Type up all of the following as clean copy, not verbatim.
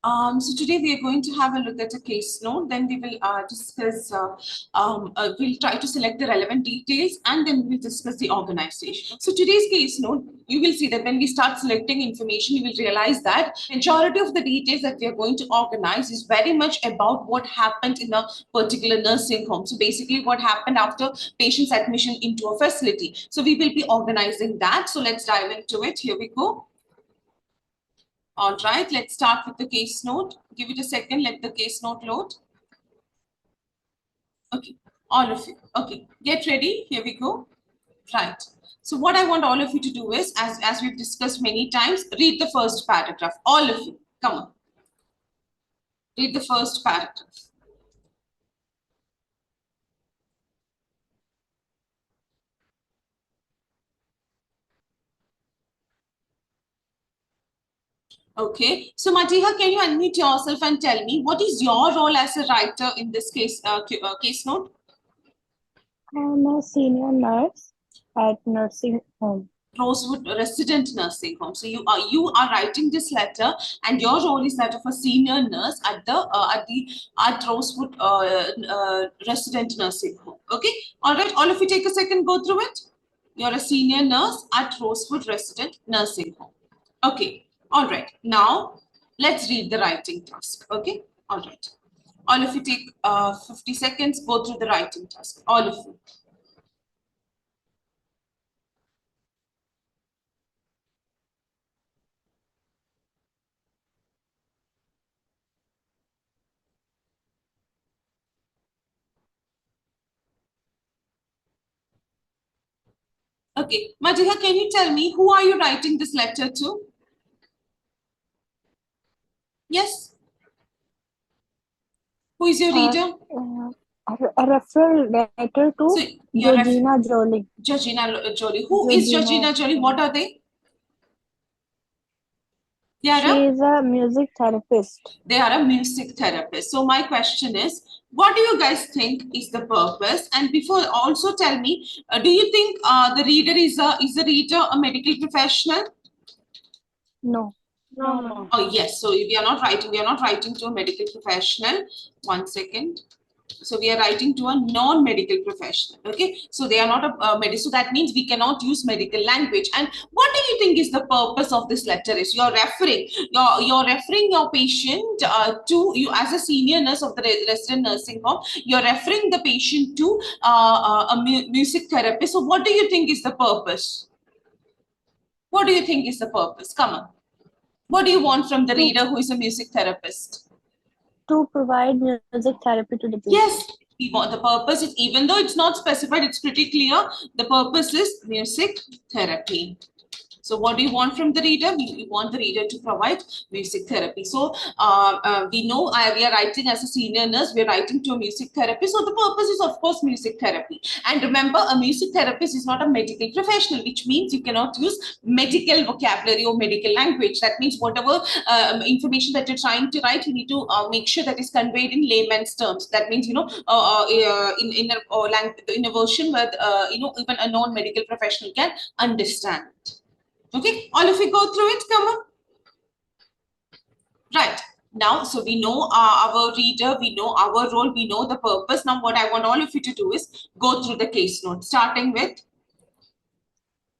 So today we are going to have a look at a case note. Then we will discuss. We'll try to select the relevant details, and then we'll discuss the organization. So today's case note, you will see that when we start selecting information, you will realize that majority of the details that we are going to organize is very much about what happened in a particular nursing home. So basically, what happened after patient's admission into a facility. So we will be organizing that. So let's dive into it. Here we go. All right, let's start with the case note. Give it a second, let the case note load. Okay, all of you. Okay, get ready. Here we go. Right. So what I want all of you to do is, as we've discussed many times, read the first paragraph. All of you, come on. Read the first paragraph. Okay. So Matiha, can you unmute yourself and tell me what is your role as a writer in this case note? I'm a senior nurse at nursing home. Rosewood Resident Nursing Home. So you are writing this letter, and your role is that of a senior nurse at Rosewood Resident Nursing Home. Okay, all right. All of you take a second, go through it. You're a senior nurse at Rosewood Resident Nursing Home. Okay, all right. Now let's read the writing task. Okay, all right. All of you take 50 seconds, go through the writing task. All of you. Okay, Madhya, can you tell me who are you writing this letter to? Yes, who is your Uh, reader? a referral letter So to your Georgina Jolie. Georgina Jolie. Who is Georgina, Georgina Jolie? What are they? They are she is a music therapist. a music therapist. So my question is, what do you guys think is the purpose? And before, also tell me, do you think the reader is a reader a medical professional? No. No. Oh yes. So we are not writing. We are not writing to a medical professional. One second. So we are writing to a non-medical professional. Okay, so they are not a medical. So that means we cannot use medical language. And what do you think is the purpose of this letter? Is you're referring your patient to you as a senior nurse of the resident nursing home. You're referring the patient to music therapist. So what do you think is the purpose? What do you think is the purpose? Come on. What do you want from the To, reader who is a music therapist? to provide music therapy to the Yes, patient. we want the purpose is, even though it's not specified, it's pretty clear. The purpose is music therapy. So what do you want from the reader? We want the reader to provide music therapy. So we know we are writing as a senior nurse, we are writing to a music therapist. So the purpose is, of course, music therapy. And remember, a music therapist is not a medical professional, which means you cannot use medical vocabulary or medical language. That means whatever information that you're trying to write, you need to make sure that is conveyed in layman's terms. That means, in a version where, even a non-medical professional can understand. Okay, all of you go through it, come on. Right. Now, so we know our reader, we know our role, we know the purpose. Now, what I want all of you to do is go through the case note, starting with,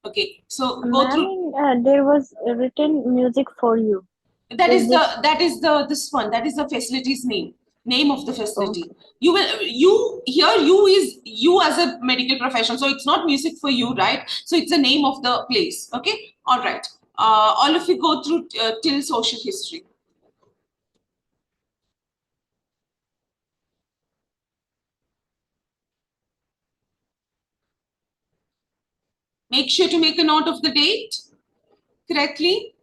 okay, so go through, Ma'am, there was written music for you. Is this this one, that is the facility's name of the facility. okay? You is you as a medical professional, so it's not music for you, right? So it's the name of the place, okay? All right. All of you go through till social history. Make sure to make a note of the date correctly.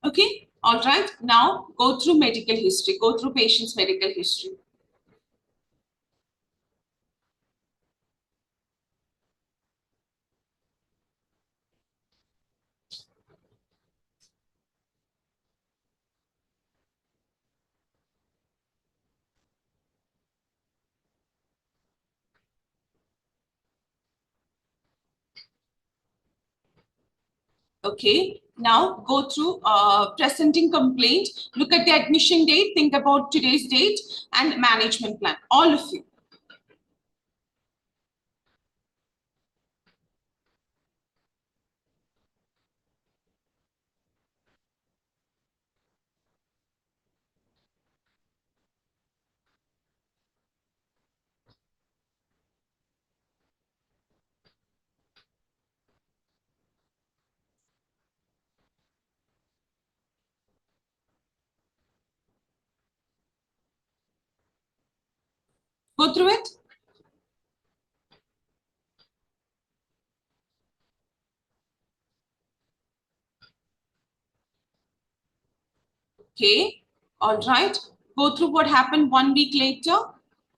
Okay, all right. Now go through medical history, go through patient's medical history. Okay, now go through presenting complaint, look at the admission date, think about today's date and management plan, all of you. Go through it. Okay, all right. Go through what happened 1 week later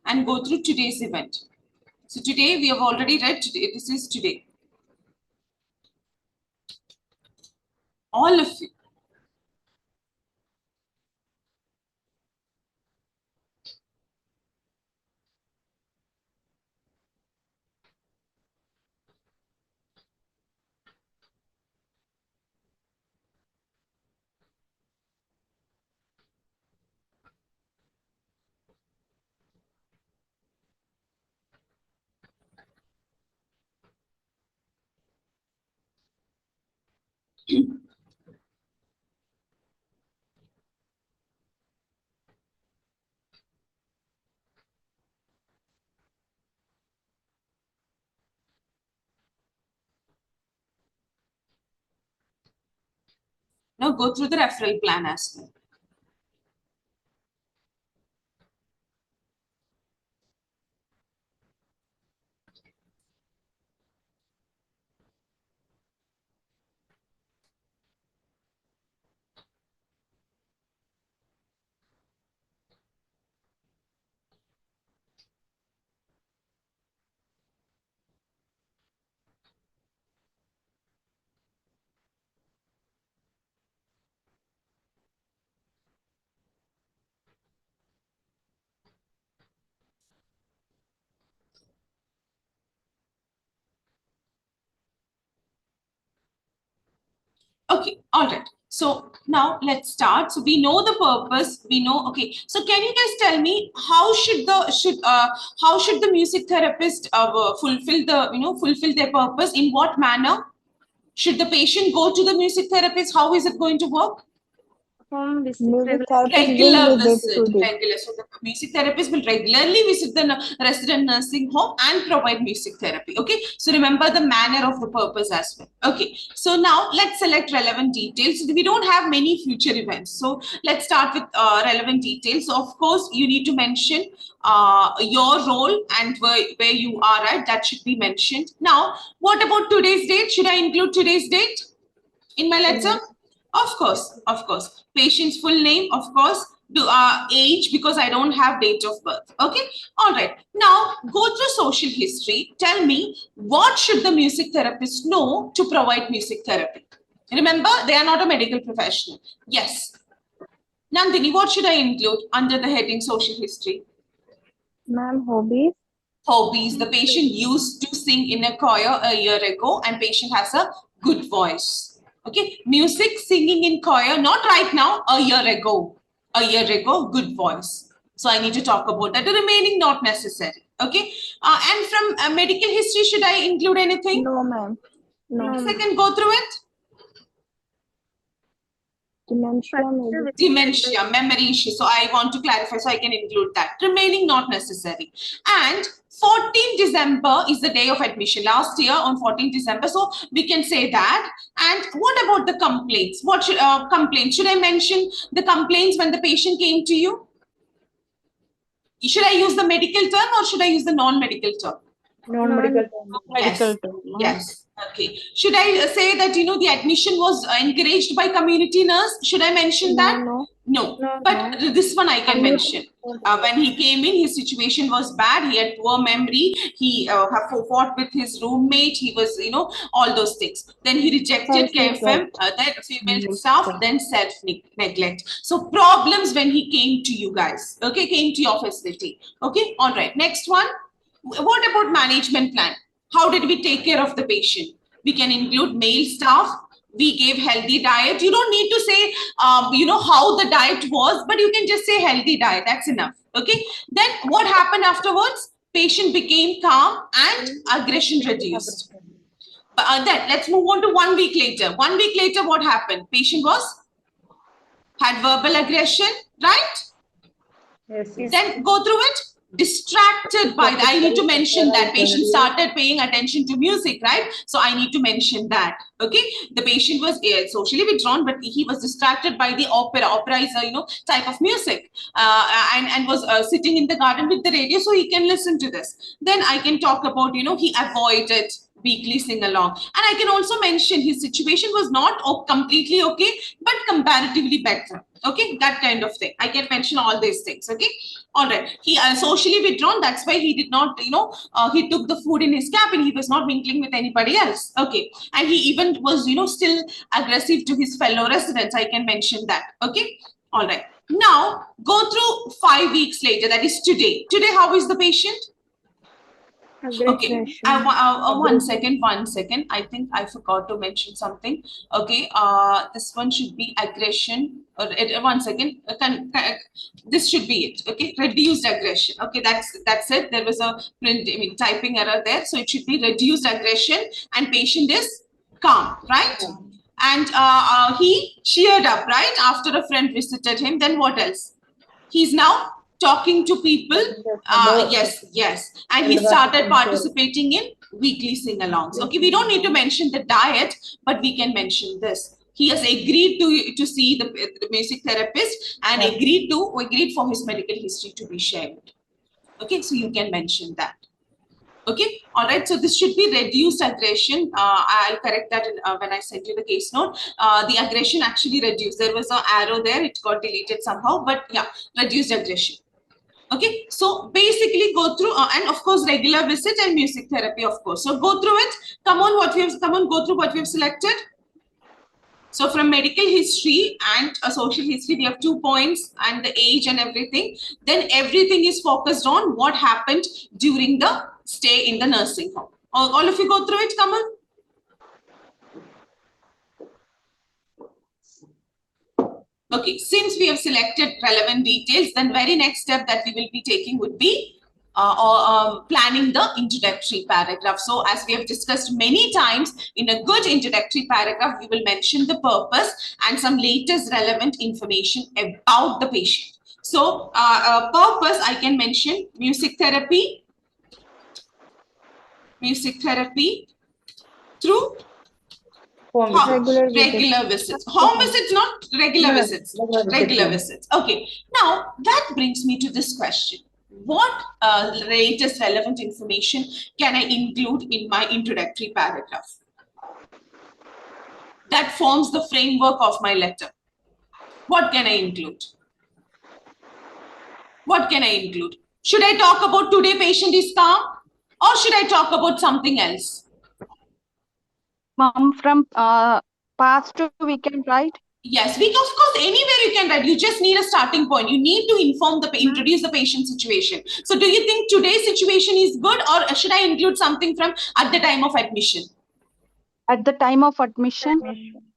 and go through today's event. So today we have already read today. This is today. All of you. Now go through the referral plan as well. Okay, all right. So now let's start. So we know the purpose. We know. Okay. So can you guys tell me how should the music therapist fulfill their purpose? In what manner should the patient go to the music therapist? How is it going to work? Home visit. Music therapist Regular will visit visit, to the regular. So the music therapist will regularly visit the resident nursing home and provide music therapy. Okay, so remember the manner of the purpose as well. Okay, so now let's select relevant details. We don't have many future events, so let's start with relevant details. So of course, you need to mention your role and where you are at. That should be mentioned. Now, what about today's date? Should I include today's date in my letter? Of course, of course. Patient's full name, of course. Age, because I don't have date of birth. Okay, all right. Now go through social history. Tell me, what should the music therapist know to provide music therapy? Remember, they are not a medical professional. Yes. Nandini, what should I include under the heading social history? Ma'am, hobbies. Hobbies. The patient used to sing in a choir a year ago and patient has a good voice. Okay, music, singing in choir, not right now, a year ago. A year ago, good voice. So I need to talk about that. The remaining not necessary. Okay, and from medical history, should I include anything? No, ma'am. No. Second, go through it. Dementia, maybe. Dementia, memory issue. So I want to clarify, so I can include that. Remaining not necessary. And 14th December is the day of admission. Last year on 14th December, so we can say that. And what about the complaints? What should complaints? Should I mention the complaints when the patient came to you? Should I use the medical term or should I use the non-medical term? Non-medical. Yes. Medical term. Yes. Okay. Should I say that, the admission was encouraged by community nurse? Should I mention that? No. No. No. But this one I can I'm not. mention. When he came in, his situation was bad. He had poor memory. He have fought with his roommate. He was, all those things. Then he rejected KFM, then female staff, then self-neglect. So problems when he came to you guys, okay, came to your facility. Okay, all right. Next one. What about management plan? How did we take care of the patient? We can include male staff. We gave healthy diet. You don't need to say, how the diet was, but you can just say healthy diet. That's enough. Okay. Then what happened afterwards? Patient became calm and aggression reduced. Then let's move on to 1 week later. 1 week later, what happened? Patient had verbal aggression, right? Yes. Then go through it. Distracted by that. I need to mention that patient started paying attention to music, right? So I need to mention that. Okay, the patient was socially withdrawn, but he was distracted by the opera. Opera is a type of music, and was sitting in the garden with the radio, so he can listen to this. Then I can talk about he avoided weekly sing along, and I can also mention his situation was not completely okay, but comparatively better. Okay, that kind of thing. I can mention all these things. Okay, all right. He socially withdrawn. That's why he did not, he took the food in his cabin. He was not mingling with anybody else. Okay, and he even was, still aggressive to his fellow residents. I can mention that. Okay, all right. Now go through 5 weeks later. That is today. Today, how is the patient? Okay, one second. I think I forgot to mention something. Okay, this one should be aggression. Or 1 second. This should be it. Okay, reduced aggression. Okay, that's it. There was a typing error there, so it should be reduced aggression, and patient is calm, right? And he cheered up, right, after a friend visited him. Then what else? He's now talking to people. Yes. And he started participating in weekly sing-alongs. Okay, we don't need to mention the diet, but we can mention this. He has agreed to see the music therapist and agreed for his medical history to be shared. Okay, so you can mention that. Okay, all right. So this should be reduced aggression. I'll correct that when I send you the case note. The aggression actually reduced. There was an arrow there. It got deleted somehow. But yeah, reduced aggression. Okay, so basically go through and of course regular visit and music therapy, of course. So go through it. Come on, go through what we have selected. So from medical history and a social history, we have 2 points and the age and everything. Then everything is focused on what happened during the stay in the nursing home. All of you go through it, come on. Okay, since we have selected relevant details, then very next step that we will be taking would be planning the introductory paragraph. So as we have discussed many times, in a good introductory paragraph, we will mention the purpose and some latest relevant information about the patient. So purpose, I can mention music therapy through regular visits. Home visits, not regular visits. Regular visits. Okay. Now that brings me to this question. What latest relevant information can I include in my introductory paragraph? That forms the framework of my letter. What can I include? What can I include? Should I talk about today patient is calm, or should I talk about something else? Mom, from past to weekend, right? Yes, of course, anywhere you can write. You just need a starting point. You need to introduce the patient situation. So do you think today's situation is good, or should I include something from at the time of admission? At the time of admission?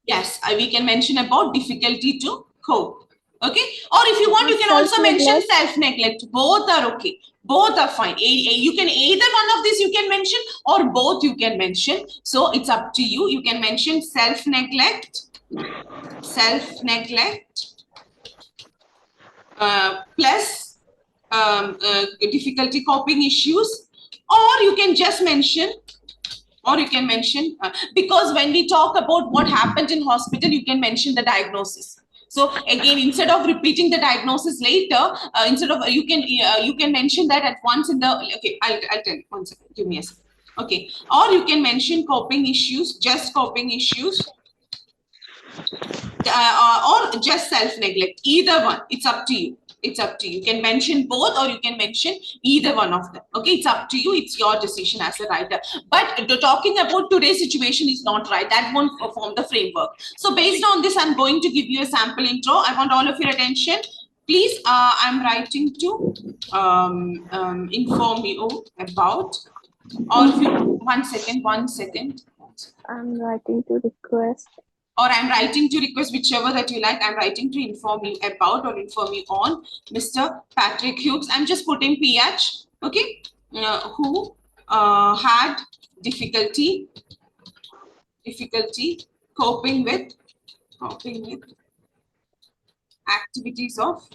Yes, we can mention about difficulty to cope. Okay, or if you want, you can also mention self-neglect. Both are okay. Both are fine. You can either one of these you can mention, or both you can mention. So it's up to you. You can mention self-neglect plus difficulty coping issues, or you can just mention, because when we talk about what happened in hospital, you can mention the diagnosis. So again, instead of repeating the diagnosis later, you can mention that at once in the, okay, I'll tell you, 1 second, give me a second. Okay, or you can mention coping issues, just coping issues, or just self-neglect. Either one, it's up to you. It's up to you. You can mention both or you can mention either one of them. Okay, it's up to you. It's your decision as a writer. But talking about today's situation is not right. That won't form the framework. So based on this, I'm going to give you a sample intro. I want all of your attention. Please, I'm writing to inform you about, or if you, one second. I'm writing to request. Or I'm writing to request, whichever that you like. I'm writing to inform you about or inform you on Mr. Patrick Hughes. I'm just putting PH, okay, who had difficulty coping with activities of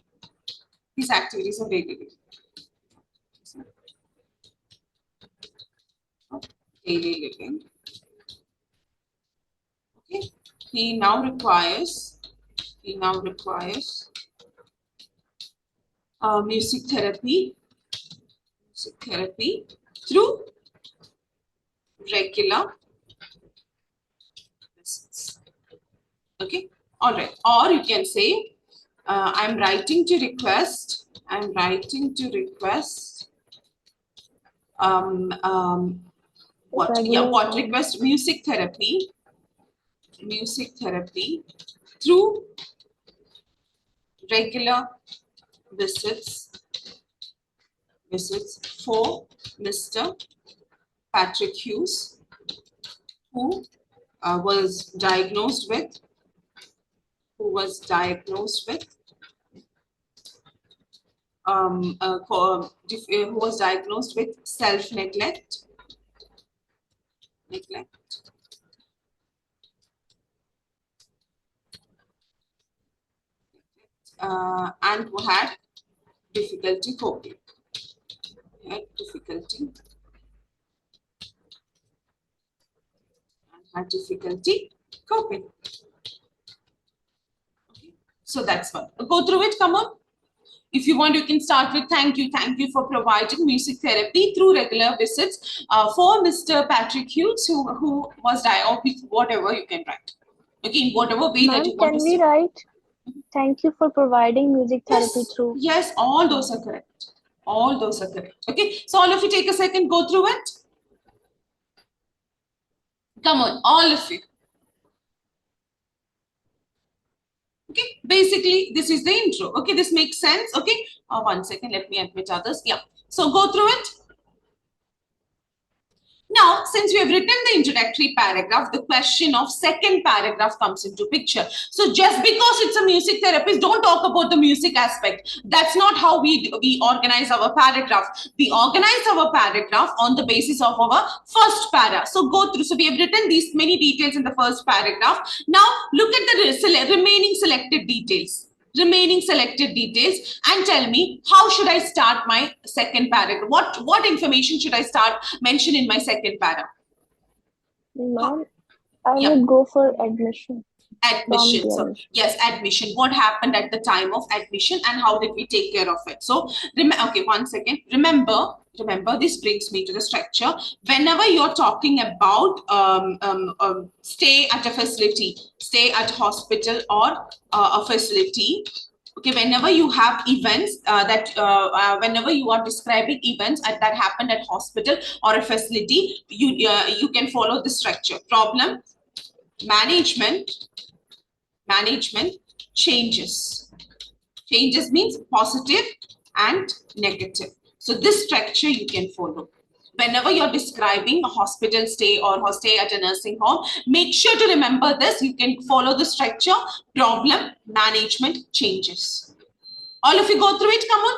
daily living. Okay, he now requires music therapy through regular visits. Okay, all right. Or you can say, I'm writing to request. What request? Music therapy through regular visits for Mr. Patrick Hughes, who was diagnosed with self-neglect and who had difficulty coping. Coping. Okay. So that's one. Go through it. Come on. If you want, you can start with thank you for providing music therapy through regular visits for Mr. Patrick Hughes, who was diagnosed, whatever you can write. Okay, in whatever way that you want to Can we write thank you for providing music therapy through? Yes, all those are correct. Okay, so all of you take a second, go through it. Come on, all of you. Okay, basically, this is the intro. Okay, this makes sense. Okay, 1 second, let me admit others. Yeah, so go through it. Now, since we have written the introductory paragraph, the question of second paragraph comes into picture. So just because it's a music therapist, don't talk about the music aspect. That's not how we organize our paragraph. We organize our paragraph on the basis of our first para. So go through. So we have written these many details in the first paragraph. Now look at the remaining selected details. And tell me, how should I start my second paragraph? What information should I start mention in my second paragraph? Ma'am, I would go for admission. Admission. So yes, admission. What happened at the time of admission and how did we take care of it? So okay, 1 second. Remember, this brings me to the structure. Whenever you're talking about stay at a facility, stay at a hospital or a facility, okay, whenever you have events whenever you are describing events that happened at hospital or a facility, you can follow the structure. Problem, management, changes. Changes means positive and negative. So this structure you can follow. Whenever you're describing a hospital stay or stay at a nursing home, make sure to remember this. You can follow the structure: problem, management, changes. All of you go through it, come on.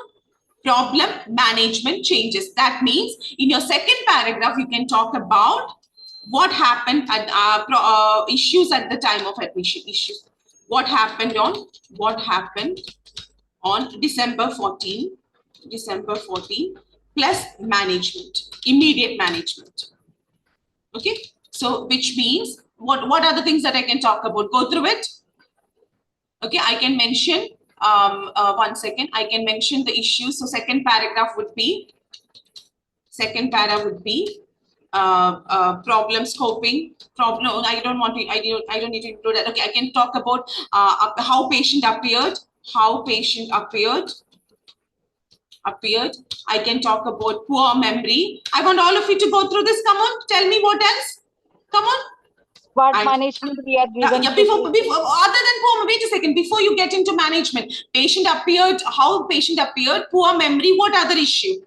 Problem, management, changes. That means in your second paragraph, you can talk about what happened at issues at the time of admission. Issues. What happened on December 14, plus management, immediate management. Okay, so which means what are the things that I can talk about? Go through it. Okay, I can mention 1 second. I can mention the issues. So second paragraph would be problem scoping, problem. I don't want to. I don't need to include that. Okay, I can talk about how patient appeared. How patient appeared. I can talk about poor memory. I want all of you to go through this. Come on, tell me what else. Come on. What management we are given to before, other than poor, wait a second. Before you get into management, patient appeared. How patient appeared. Poor memory. What other issue?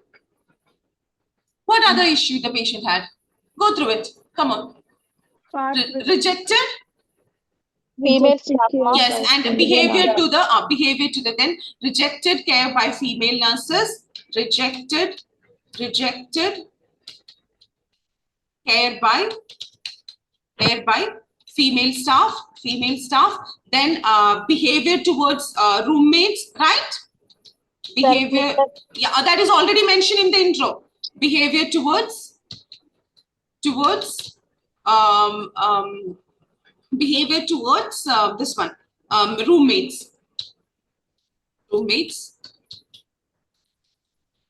What other issue the patient had? Go through it. Come on. Rejected. female staff, ma'am. Yes, and behavior to the then rejected care by female nurses. Rejected care by female staff. Then behavior towards roommates, right? Behavior, yeah, that is already mentioned in the intro. Behavior towards behavior towards this one, roommates.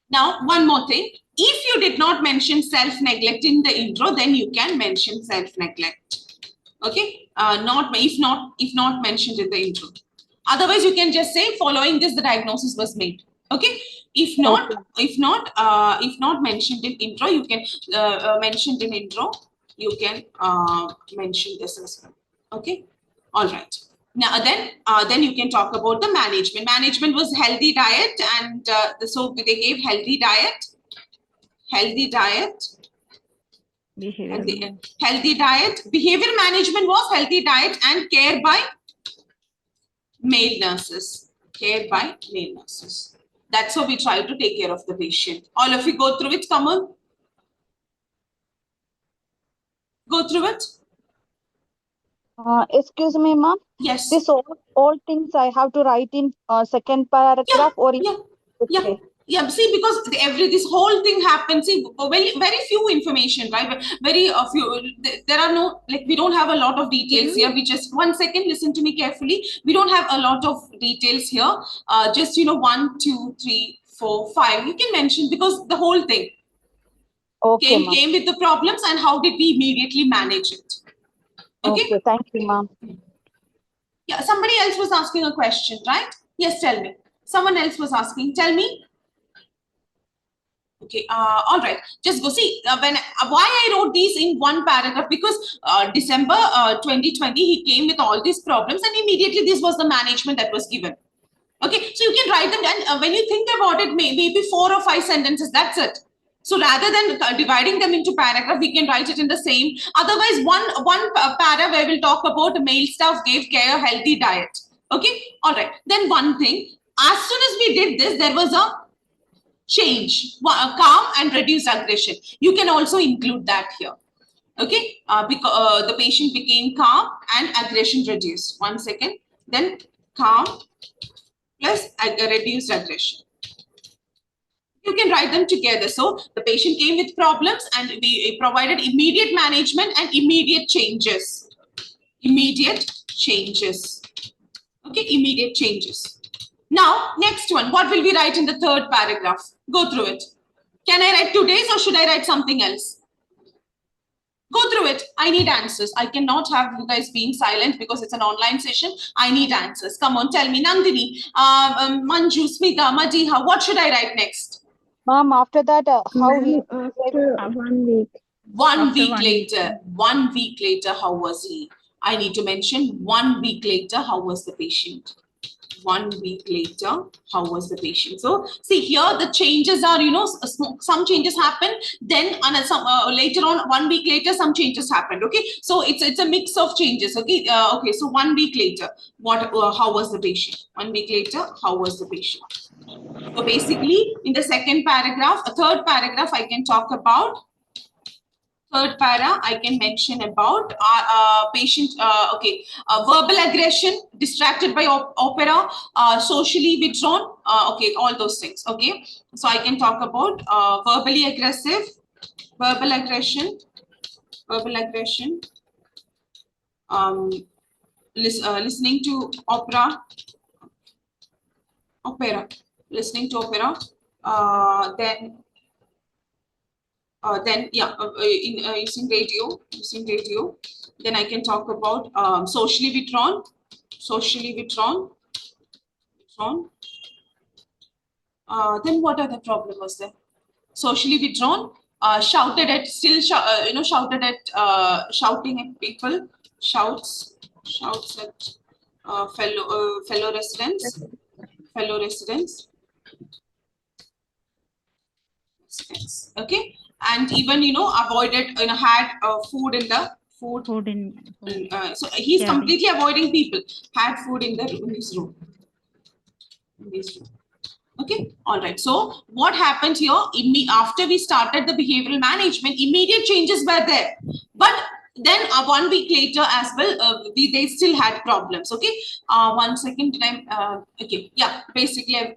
Now, one more thing. If you did not mention self-neglect in the intro, then you can mention self-neglect. Okay, if not mentioned in the intro. Otherwise, you can just say following this, the diagnosis was made. Okay. If not mentioned in intro, you can mentioned in intro. You can mention this as well. Okay. All right. Now then you can talk about the management. Management was healthy diet, and so they gave healthy diet. Healthy diet. Healthy diet. Behavior management was healthy diet and care by male nurses. Care by male nurses. That's how we try to take care of the patient. All of you go through it. Come on. Go through it. Excuse me, ma'am. Yes. This all things I have to write in second paragraph or in, okay. Yeah, see, because this whole thing happens, see, very few information, right? Very few, there are no, like, we don't have a lot of details here. We just, 1 second, listen to me carefully. We don't have a lot of details here. Just, 1, 2, 3, 4, 5. You can mention, because the whole thing came with the problems, and how did we immediately manage it. Okay, thank you, ma'am. Yeah, somebody else was asking a question, right? Yes, tell me. Someone else was asking. Tell me. Okay, all right. Just go see why I wrote these in one paragraph, because December 2020 he came with all these problems, and immediately this was the management that was given. Okay, so you can write them, and when you think about it, maybe 4 or 5 sentences. That's it. So rather than dividing them into paragraph, we can write it in the same. Otherwise, one para where we'll talk about male staff gave care healthy diet. Okay, all right. Then one thing, as soon as we did this, there was a change, calm and reduced aggression. You can also include that here. Okay, because the patient became calm and aggression reduced. 1 second. Then calm plus reduced aggression. You can write them together. So the patient came with problems, and we provided immediate management and immediate changes. Immediate changes. Okay, immediate changes. Now, next one. What will we write in the third paragraph? Go through it. Can I write 2 days, or should I write something else? Go through it. I need answers. I cannot have you guys being silent because it's an online session. I need answers. Come on, tell me. Nandini, Manju, Smita, Madiha, what should I write next? Ma'am, after that, how he... After 1 week. 1 week later. 1 week later, how was he? I need to mention 1 week later, how was the patient? 1 week later, how was the patient? So see here, the changes are, some changes happen, then later on, 1 week later, some changes happened. Okay, so it's a mix of changes. Okay, okay. So 1 week later, how was the patient? 1 week later, how was the patient? So basically, in the second paragraph, a third paragraph, I can talk about. Third para, I can mention about patient, verbal aggression, distracted by opera, socially withdrawn, okay, all those things, okay. So I can talk about verbally aggressive, verbal aggression, listening to opera, listening to opera, then Then using radio, then I can talk about socially withdrawn. Then what other problem was there? Socially withdrawn, shouted at, shouting at people, shouts at fellow residents. Okay, and even avoided, had food in the food. So he's completely avoiding people. Had food in his room. Okay, all right. So what happened here? After we started the behavioral management, immediate changes were there, but then 1 week later as well, they still had problems. Okay, 1 second. Okay, yeah. Basically,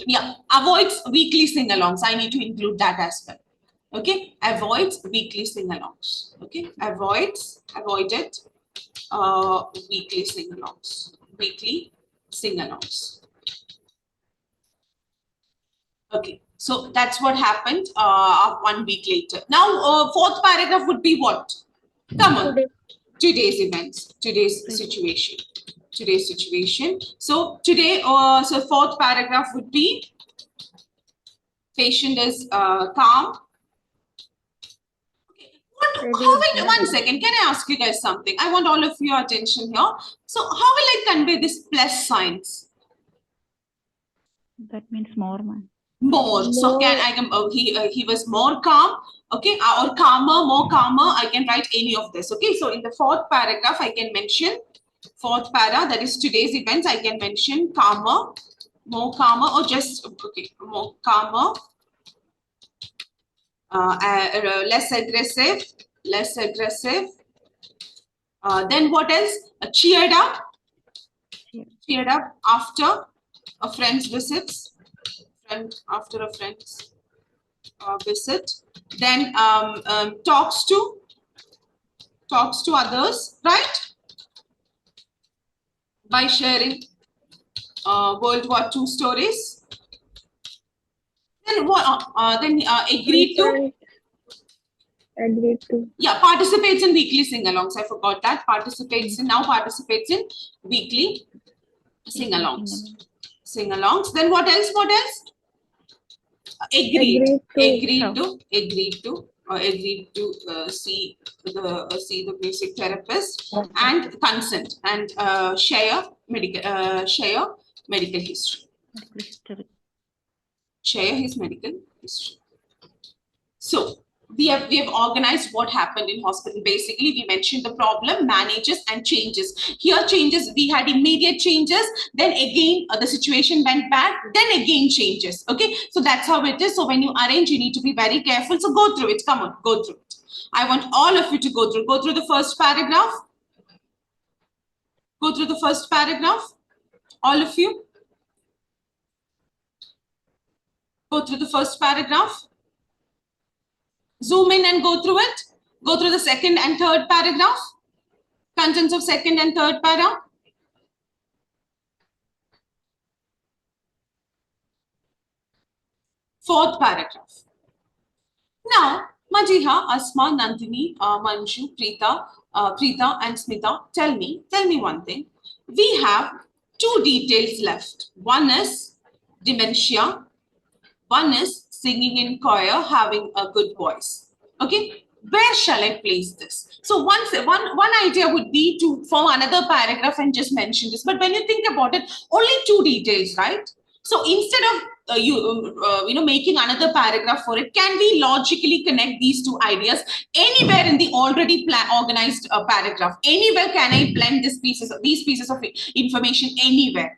yeah. Avoids weekly sing-alongs. I need to include that as well. Okay, avoids weekly sing-alongs. Okay, avoided weekly sing-alongs. Okay, so that's what happened 1 week later. Now, fourth paragraph would be what? Come on. Today's events, today's situation. So today, so fourth paragraph would be patient is calm. One second, can I ask you guys something? I want all of your attention here. So how will I convey this plus signs? That means more, man. More. So can I he was more calm, okay, or calmer, more calmer. I can write any of this. Okay, so in the fourth paragraph I can mention fourth para, that is today's events. I can mention calmer, more calmer, or just okay, more calmer, less aggressive. Then what else? Cheered up after a friend's visits. After a friend's visit, then talks to others, right? By sharing World War II stories. Then what? Agreed to. Yeah, participates in weekly sing-alongs. I forgot that. Participates in weekly sing-alongs. Then what else? Agreed to see the basic therapist, and consent, and share medical history. Share his medical history. So we have organized what happened in hospital. Basically, we mentioned the problem, manages, and changes. Here, changes, we had immediate changes. Then again, the situation went bad. Then again, changes. Okay, so that's how it is. So when you arrange, you need to be very careful. So go through it. Come on, go through it. I want all of you to go through the first paragraph. Go through the first paragraph. All of you. Go through the first paragraph. Zoom in and go through it. Go through the second and third paragraph. Contents of second and third para. Fourth paragraph. Now, Majiha, Asma, Nandini, Manju, Preeta, and Smita, tell me one thing. We have 2 details left. One is dementia. One is singing in choir, having a good voice. Okay, where shall I place this? So one idea would be to form another paragraph and just mention this. But when you think about it, only 2 details, right? So instead of making another paragraph for it, can we logically connect these 2 ideas anywhere in the already organized paragraph? Anywhere can I blend these pieces of information anywhere?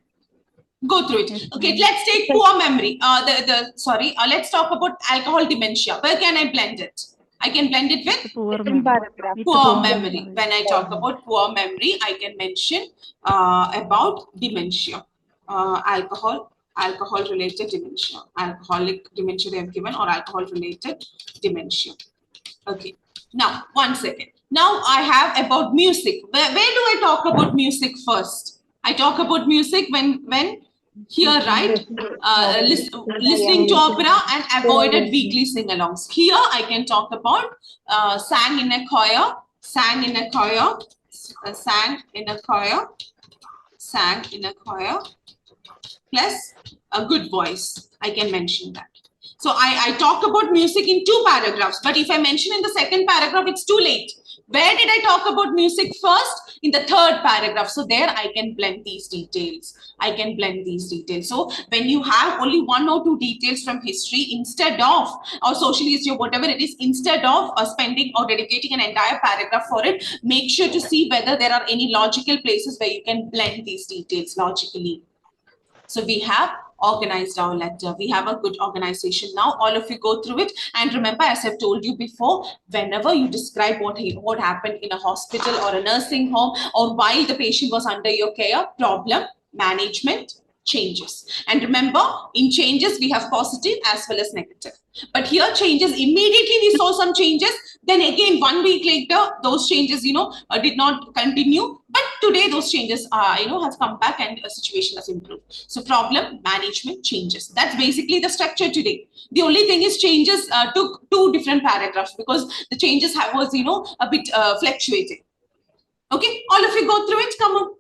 Go through it. Okay, let's take poor memory. Let's talk about alcohol dementia. Where can I blend it? I can blend it with Poor memory. Poor memory. When I talk about poor memory, I can mention about dementia, alcohol-related dementia, alcoholic dementia they have given, or alcohol-related dementia. Okay. Now, 1 second. Now I have about music. Where do I talk about music first? I talk about music when Here, right? Listening to opera and avoided weekly sing-alongs. Here, I can talk about sang in a choir, sang in a choir, sang in a choir, sang in a choir, plus a good voice. I can mention that. So I talked about music in 2 paragraphs, but if I mention in the second paragraph, it's too late. Where did I talk about music first? In the 3rd paragraph. So there I can blend these details. I can blend these details. So when you have only 1 or 2 details from history, instead of, or social history or whatever it is, instead of spending or dedicating an entire paragraph for it, make sure to see whether there are any logical places where you can blend these details logically. So we have organized our letter. We have a good organization now. All of you go through it. And remember, as I've told you before, whenever you describe what happened in a hospital or a nursing home or while the patient was under your care, problem, management, changes. And remember, in changes, we have positive as well as negative. But here changes, immediately we saw some changes. Then again, 1 week later, those changes, did not continue. But today, those changes, have come back and a situation has improved. So problem, management, changes. That's basically the structure today. The only thing is changes took 2 different paragraphs because the changes was, a bit fluctuating. Okay, all of you go through it. Come on.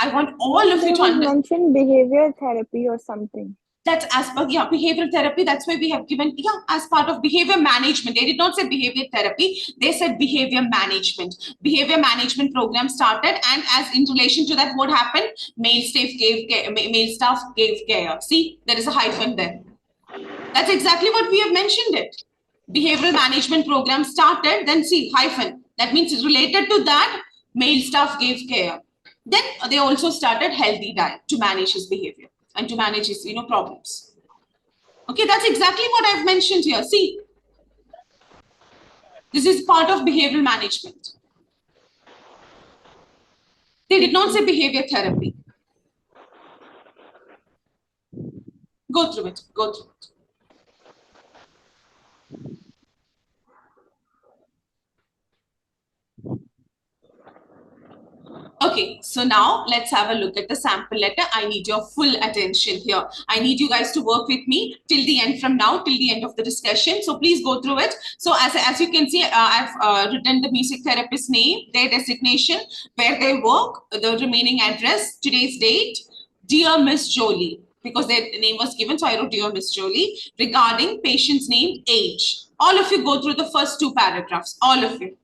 I want all of you to understand. Mention behavior therapy or something. That's as per, behavioral therapy. That's why we have given, as part of behavior management. They did not say behavior therapy. They said behavior management. Behavior management program started, and as in relation to that, what happened? Male staff gave care. See, there is a hyphen there. That's exactly what we have mentioned it. Behavioral management program started, then see, hyphen. That means it's related to that, male staff gave care. Then they also started healthy diet to manage his behavior and to manage his, problems. Okay, that's exactly what I've mentioned here. See, this is part of behavioral management. They did not say behavior therapy. Go through it. Go through it. Okay, so now let's have a look at the sample letter. I need your full attention here. I need you guys to work with me till the end, from now till the end of the discussion. So please go through it. So as you can see, I've written the music therapist's name, their designation, where they work, the remaining address, today's date, dear Miss Jolie, because their name was given. So I wrote dear Miss Jolie. Regarding patient's name, age. All of you go through the first 2 paragraphs. All of you.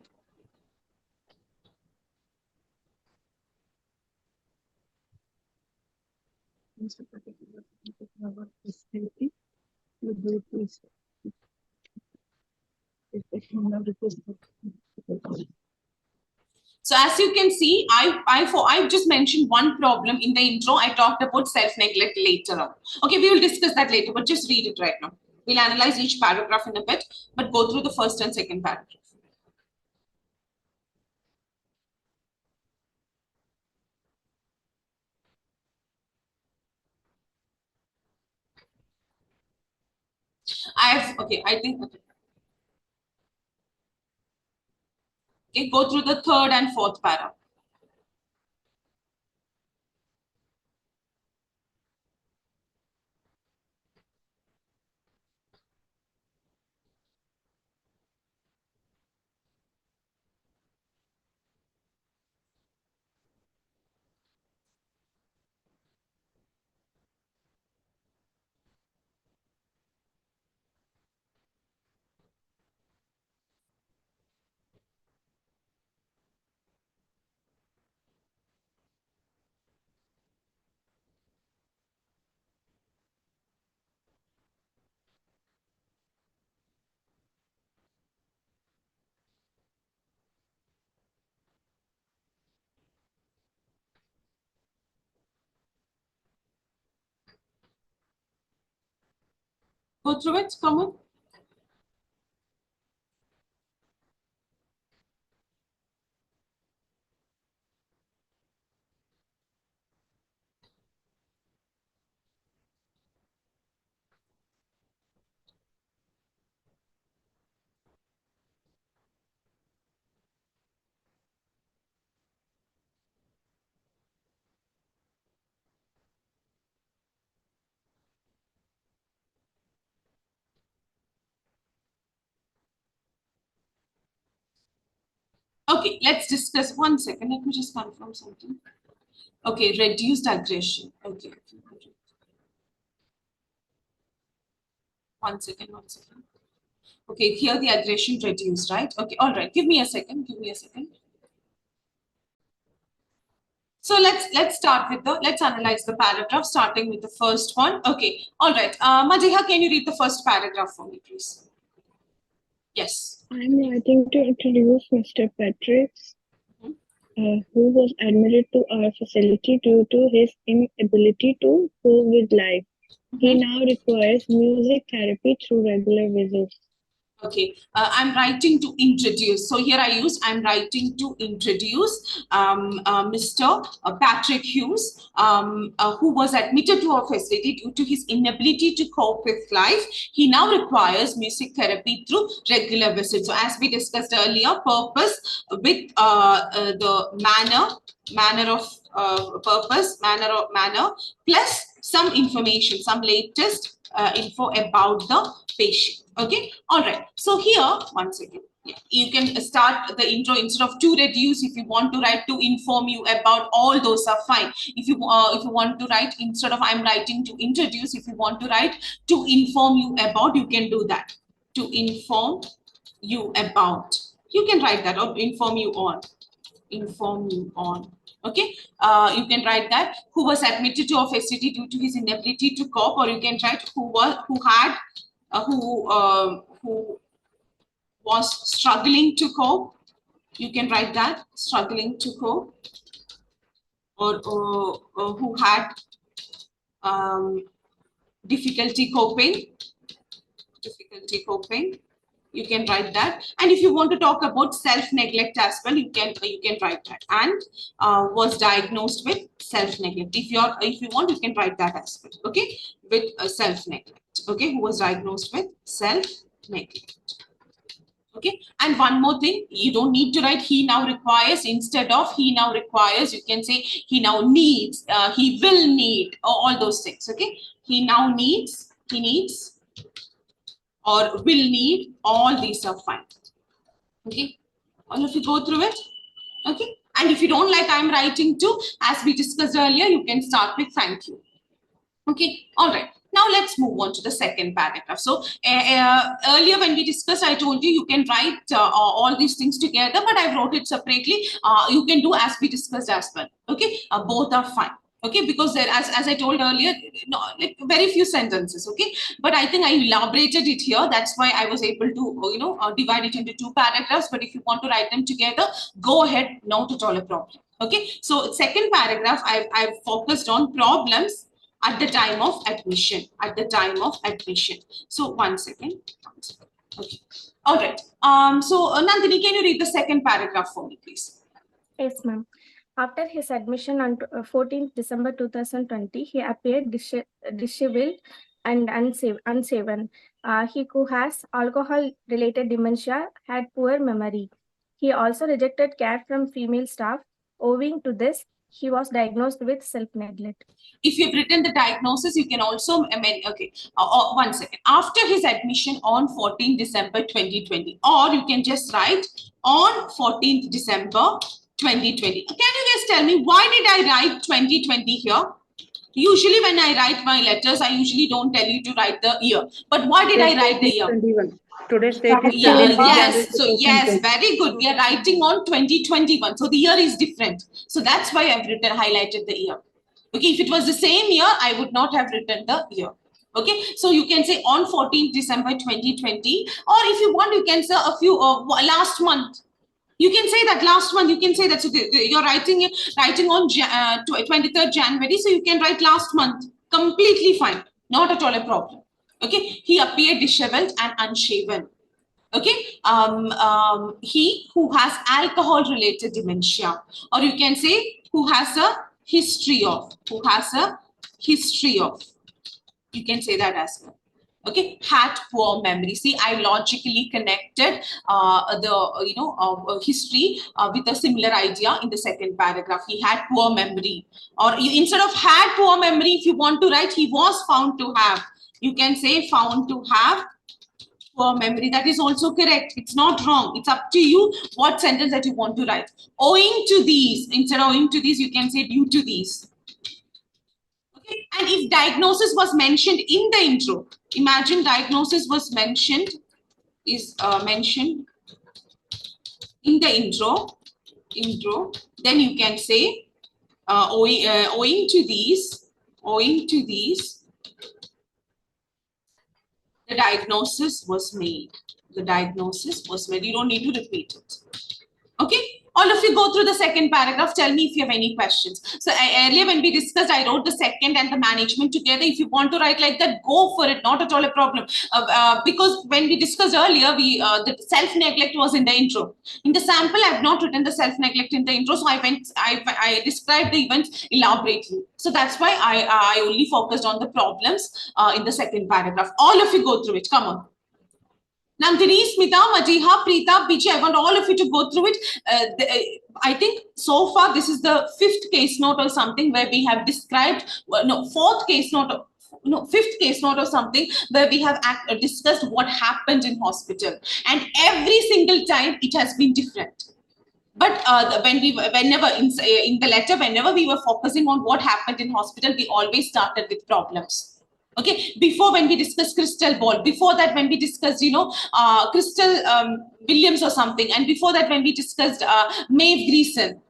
So as you can see, I just mentioned one problem in the intro. I talked about self-neglect later on. Okay, we will discuss that later, but just read it right now. We'll analyze each paragraph in a bit, but go through the first and second paragraph. Okay, go through the third and fourth paragraph. Go through it, come on. Okay, let's discuss. One second. Let me just confirm something. Okay, reduced aggression. Okay. One second. Okay, here the aggression reduced, right? Okay, all right. Give me a second. So let's start with let's analyze the paragraph, starting with the first one. Okay, all right. Madiha, can you read the first paragraph for me, please? Yes. I'm writing to introduce Mr. Patrick's, who was admitted to our facility due to his inability to cope with life. He now requires music therapy through regular visits. Okay, I'm writing to introduce. So here I use I'm writing to introduce Mr. Patrick Hughes, who was admitted to our facility due to his inability to cope with life. He now requires music therapy through regular visits. So as we discussed earlier, purpose with the manner of manner plus some information, some latest info about the patient. Okay, all right. So here, one second. Yeah, you can start the intro instead of to reduce. If you want to write to inform you about, all those are fine. If you want to write instead of I'm writing to introduce, if you want to write to inform you about, you can do that. To inform you about, you can write that, or inform you on. Okay, you can write that who was admitted to a facility due to his inability to cope, or you can write who was struggling to cope. You can write that struggling to cope, or who had difficulty coping. You can write that. And if you want to talk about self-neglect as well, you can write that. And was diagnosed with self-neglect. If you want, you can write that as well. Okay, with self-neglect. Okay, who was diagnosed with self-neglect. Okay, and one more thing, you don't need to write he now requires. Instead of he now requires, you can say he now needs, he will need, all those things. Okay, he now needs, or will need, all these are fine. Okay, all of you go through it. Okay, and if you don't like I'm writing to, as we discussed earlier, you can start with thank you. Okay, all right. Now let's move on to the second paragraph. So earlier when we discussed, I told you you can write all these things together, but I wrote it separately. You can do as we discussed as well. Okay, both are fine. Okay, because there, as I told earlier, no, like very few sentences. Okay, but I think I elaborated it here. That's why I was able to divide it into two paragraphs. But if you want to write them together, go ahead. Not at all a problem. Okay, so second paragraph, I've focused on problems at the time of admission. So one second. Okay, all right. So Nandini, can you read the second paragraph for me, please? Yes, ma'am. After his admission on 14th December 2020, he appeared disheveled and unshaven. He who has alcohol-related dementia had poor memory. He also rejected care from female staff. Owing to this, he was diagnosed with self-neglect. If you've written the diagnosis, you can also amend. Okay, 1 second. After his admission on 14th December 2020, or you can just write on 14th December 2020. Can you guys tell me why did I write 2020 here? Usually when I write my letters, I usually don't tell you to write the year. But why did I write the year? 21. Today's date is yes. So yes, very good. We are writing on 2021. So the year is different. So that's why I've highlighted the year. Okay, if it was the same year, I would not have written the year. Okay, so you can say on 14th December 2020, or if you want, you can say a few last month. You can say that last month. You can say that. So you're writing on 23rd January, so you can write last month. Completely fine, not at all a problem. Okay, he appeared disheveled and unshaven. Okay, he who has alcohol-related dementia, or you can say who has a history of. You can say that as well. Okay, had poor memory. See, I logically connected the history with a similar idea in the second paragraph. He had poor memory, or instead of had poor memory, if you want to write he was found to have, you can say found to have Poor memory, that is also correct. It's not wrong. It's up to you what sentence that you want to write. Owing to these, instead of owing to these, you can say due to these. Okay, and if diagnosis was mentioned in the intro, imagine diagnosis was mentioned, mentioned in the intro, then you can say owing to these, the diagnosis was made. The diagnosis was made. You don't need to repeat it. Okay, all of you go through the second paragraph. Tell me if you have any questions. So earlier when we discussed, I wrote the second and the management together. If you want to write like that, go for it. Not at all a problem. Because when we discussed earlier, the self-neglect was in the intro. In the sample, I have not written the self-neglect in the intro. So I described the events elaborately. So that's why I only focused on the problems in the second paragraph. All of you go through it. Come on. Now, Denise, Smita, Majiha, Preeta, Pichi, I want all of you to go through it. I think so far this is the fifth case note or something where we have described, fifth case note or something where we have discussed what happened in hospital. And every single time it has been different. But whenever in the letter, whenever we were focusing on what happened in hospital, we always started with problems. Okay, before when we discussed Crystal Ball, before that when we discussed, Crystal Williams or something, and before that when we discussed Maeve Greason,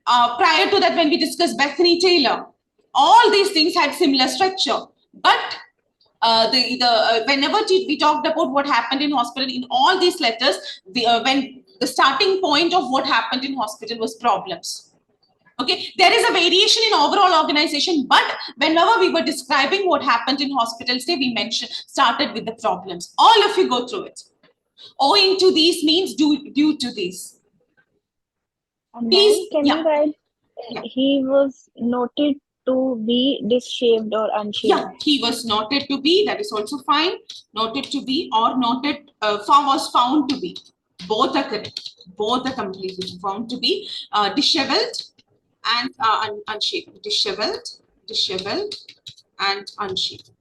prior to that when we discussed Bethany Taylor, all these things had similar structure. But whenever we talked about what happened in hospital, in all these letters, when the starting point of what happened in hospital was problems. Okay, there is a variation in overall organization, but whenever we were describing what happened in hospitals, we started with the problems. All of you go through it. Owing to these means due to these. Please, can you write? Yeah. He was noted to be disshaved or unshaved. Yeah, he was noted to be. That is also fine. Noted to be or noted was found to be. Both are correct. Both are completely found to be disheveled and unshaven. Disheveled and unshaven.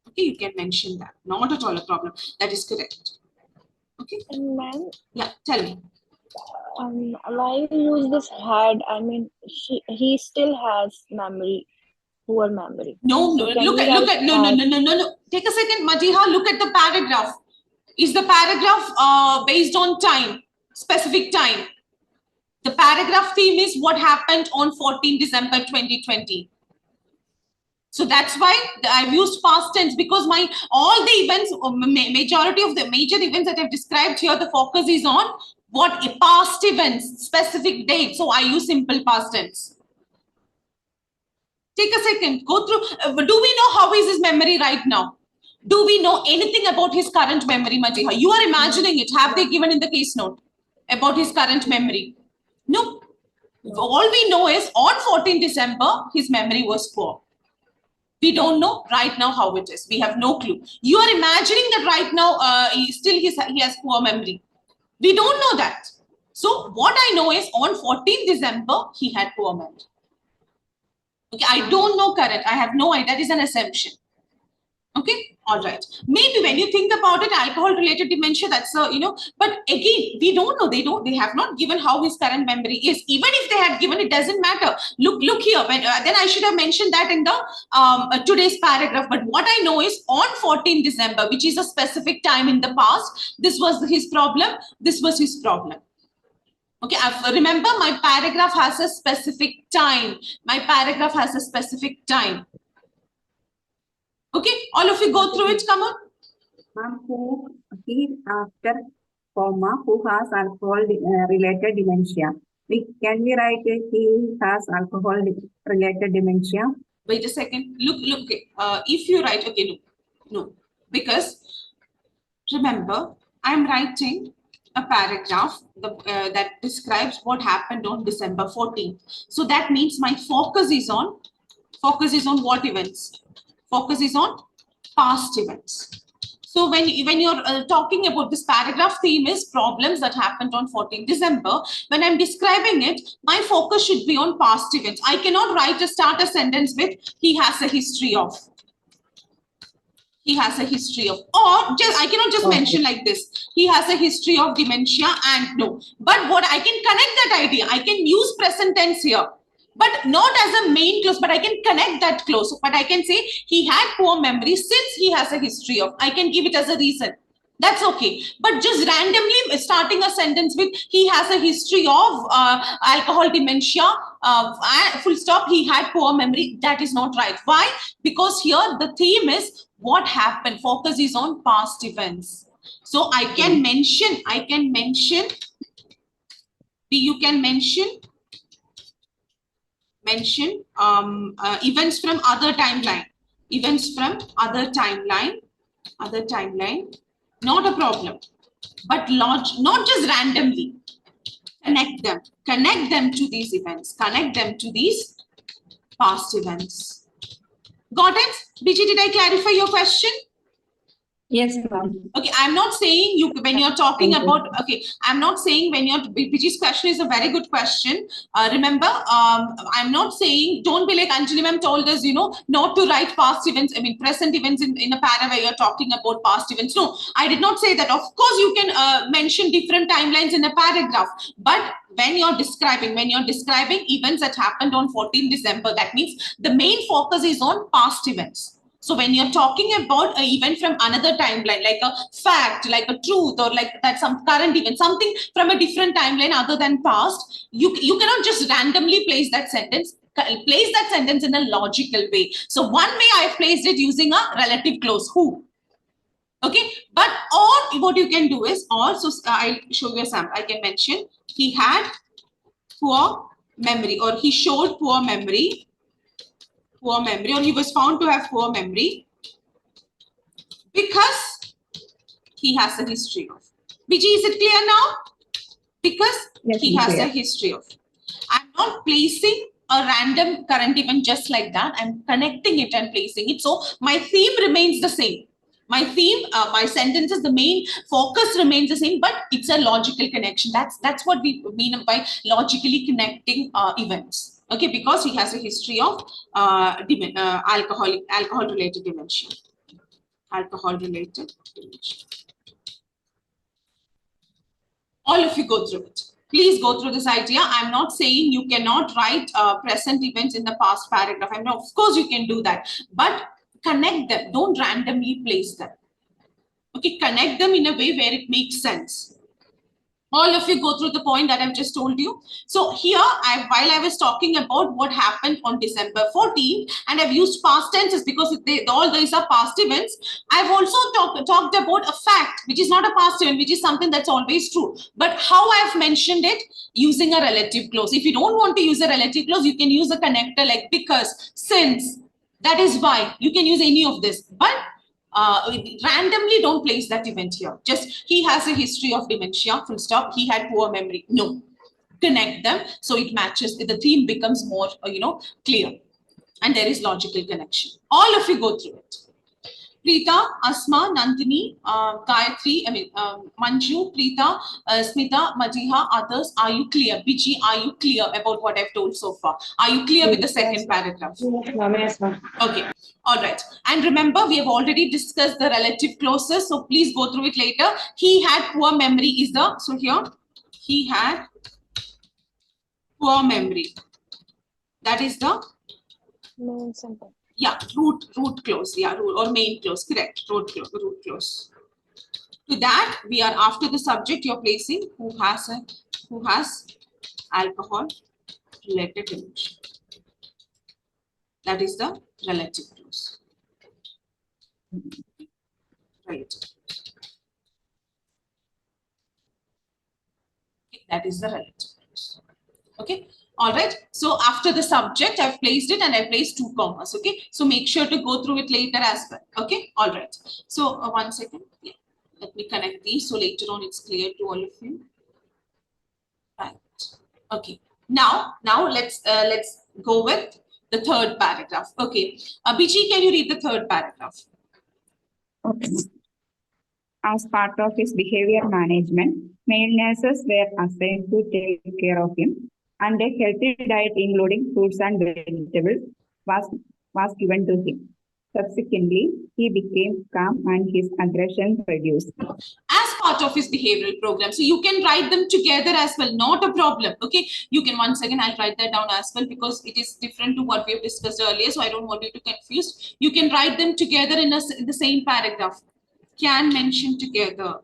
Okay, you can mention that. Not at all a problem. That is correct. Okay. And ma'am. Yeah, tell me. Why you use this had? I mean, he still has memory, poor memory. No, so look at no. Take a second, Majiha. Look at the paragraph. Is the paragraph based on time, specific time? The paragraph theme is what happened on 14 December 2020. So that's why I've used past tense, because all the events, majority of the major events that I've described here, the focus is on what past events, specific date. So I use simple past tense. Take a second, go through. Do we know how is his memory right now? Do we know anything about his current memory, Majiha? You are imagining it. Have they given in the case note about his current memory? No. All we know is on 14 December, his memory was poor. We don't know right now how it is. We have no clue. You are imagining that right now he has poor memory. We don't know that. So what I know is on 14 December, he had poor memory. Okay, I don't know current. I have no idea. That is an assumption. Okay, all right. Maybe when you think about it, alcohol-related dementia, that's but again, we don't know. They have not given how his current memory is. Even if they had given, it doesn't matter. Look here. When then I should have mentioned that in the today's paragraph. But what I know is on 14 December, which is a specific time in the past, this was his problem. This was his problem. Okay, remember my paragraph has a specific time. My paragraph has a specific time. Okay, all of you go through it. Come on. Ma'am, who he after comma who has alcohol-related dementia. Can we write he has alcohol-related dementia? Wait a second. Look. If you write, okay, no, because remember, I'm writing a paragraph that describes what happened on December 14th. So that means my focus is on what events? Focus is on past events. So when you're talking about this paragraph theme is problems that happened on 14 December, when I'm describing it, my focus should be on past events. I cannot start a sentence with he has a history of. He has a history of, or just, I cannot just mention like this. He has a history of dementia and no. But what I can connect that idea, I can use present tense here, but not as a main clause, but I can connect that clause. But I can say he had poor memory since he has a history of, I can give it as a reason. That's okay. But just randomly starting a sentence with he has a history of alcohol, dementia, full stop, he had poor memory, that is not right. Why? Because here the theme is what happened. Focus is on past events. So I can mention, you can mention events from other timeline. Not a problem, but not just randomly. Connect them to these events, connect them to these past events. Got it? Biji, did I clarify your question? Yes, ma'am. Okay, I'm not saying you when you're talking about, okay, I'm not saying when you're, Biji's question is a very good question. Remember, I'm not saying, don't be like Anjali ma'am told us, not to write past events, I mean, present events in a para where you're talking about past events. No, I did not say that. Of course, you can mention different timelines in a paragraph, but when you're describing events that happened on 14 December, that means the main focus is on past events. So when you're talking about an event from another timeline, like a fact, like a truth, or like that some current event, something from a different timeline other than past, you cannot just randomly place that sentence. Place that sentence in a logical way. So one way I've placed it using a relative clause, who. Okay, but or what you can do is also, I'll show you a sample. I can mention he had poor memory, or he showed poor memory, or he was found to have poor memory because he has a history of. Biji, is it clear now? Because Yes, he has clear. a history of. I'm not placing a random current event just like that. I'm connecting it and placing it. So my theme remains the same. My theme, my sentences, the main focus remains the same, but it's a logical connection. That's what we mean by logically connecting events. Okay, because he has a history of alcohol-related dementia. Alcohol-related dementia. All of you go through it. Please go through this idea. I'm not saying you cannot write present events in the past paragraph. I mean, of course you can do that, but connect them. Don't randomly place them. Okay, connect them in a way where it makes sense. All of you go through the point that I've just told you. So here, while I was talking about what happened on December 14th, and I've used past tenses because all these are past events, I've also talked about a fact, which is not a past event, which is something that's always true. But how I've mentioned it, using a relative clause. If you don't want to use a relative clause, you can use a connector like because, since, that is why. You can use any of this. But randomly don't place that event here. Just he has a history of dementia, full stop. He had poor memory. No, connect them so it matches. The theme becomes more, clear, and there is logical connection. All of you go through it. Preeta, Asma, Nandini, Gayatri, Manju, Preeta, Smita, Madiha, others, are you clear? Biji, are you clear about what I've told so far? Are you clear with the second paragraph? Yes, ma'am. Okay, all right. And remember, we have already discussed the relative clauses, so please go through it later. He had poor memory is the, so here, he had poor memory. That is the Main sentence. yeah, root clause, yeah, or main clause, correct, root clause. To that, we are after the subject you're placing who has alcohol related dementia. That is the relative clause. Right. That is the relative clause. Okay. All right. So after the subject, I've placed it and I placed 2 commas. Okay. So make sure to go through it later as well. Okay. All right. So 1 second. Yeah. Let me connect these so later on it's clear to all of you. Right. Okay. Now let's go with the third paragraph. Okay. Biji, can you read the third paragraph? Okay. As part of his behavior management, male nurses were assigned to take care of him, and a healthy diet including fruits and vegetables was given to him. Subsequently, he became calm and his aggression reduced. As part of his behavioral program. So you can write them together as well, not a problem. Okay, you can, once again, I'll write that down as well because it is different to what we have discussed earlier. So I don't want you to confuse. You can write them together in the same paragraph. Can mention together,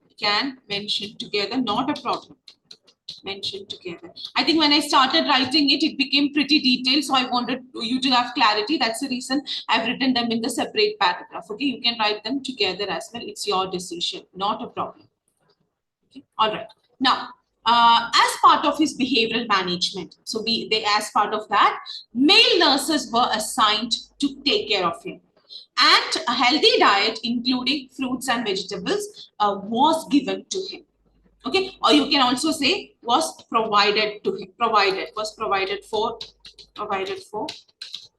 not a problem. Mentioned together. I think when I started writing it, it became pretty detailed. So I wanted you to have clarity. That's the reason I've written them in the separate paragraph. Okay, you can write them together as well. It's your decision, not a problem. Okay, all right. Now, as part of his behavioral management, so as part of that, male nurses were assigned to take care of him. And a healthy diet, including fruits and vegetables, was given to him. Okay, or you can also say was provided to him. Was provided for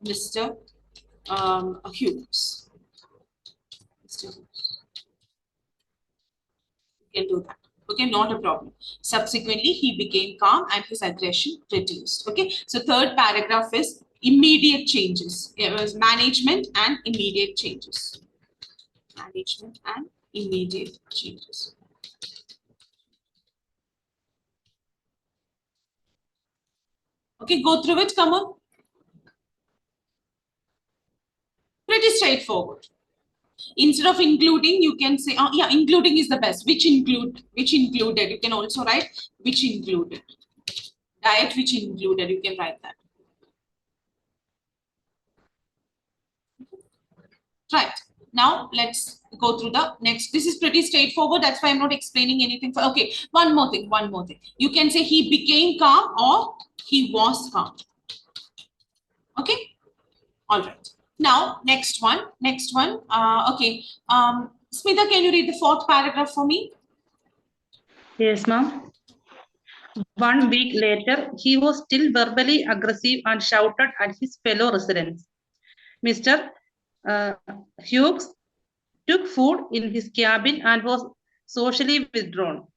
Mr. Hughes. Mr. Hughes. You can do that. Okay, not a problem. Subsequently, he became calm and his aggression reduced. Okay, so third paragraph is immediate changes. It was management and immediate changes. Management and immediate changes. Okay, go through it, come on. Pretty straightforward. Instead of including, you can say, yeah, including is the best. Which included. You can also write which included. Diet which included, you can write that. Right. Now let's go through the next. This is pretty straightforward. That's why I'm not explaining anything. Okay, one more thing. You can say he became calm or he was calm. Okay. All right. Now, next one. Okay. Smita, can you read the fourth paragraph for me? Yes, ma'am. 1 week later, he was still verbally aggressive and shouted at his fellow residents. Mr. Hughes took food in his cabin and was socially withdrawn.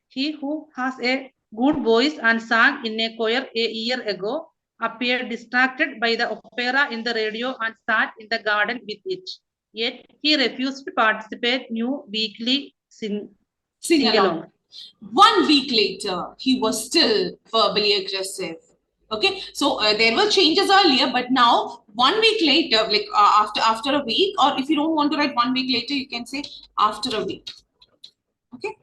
He who has a good voice and sang in a choir a year ago appeared distracted by the opera in the radio and sat in the garden with it. Yet he refused to participate new weekly sing-along. 1 week later, he was still verbally aggressive. Okay, so there were changes earlier, but now 1 week later, like after a week, or if you don't want to write 1 week later, you can say after a week. Okay,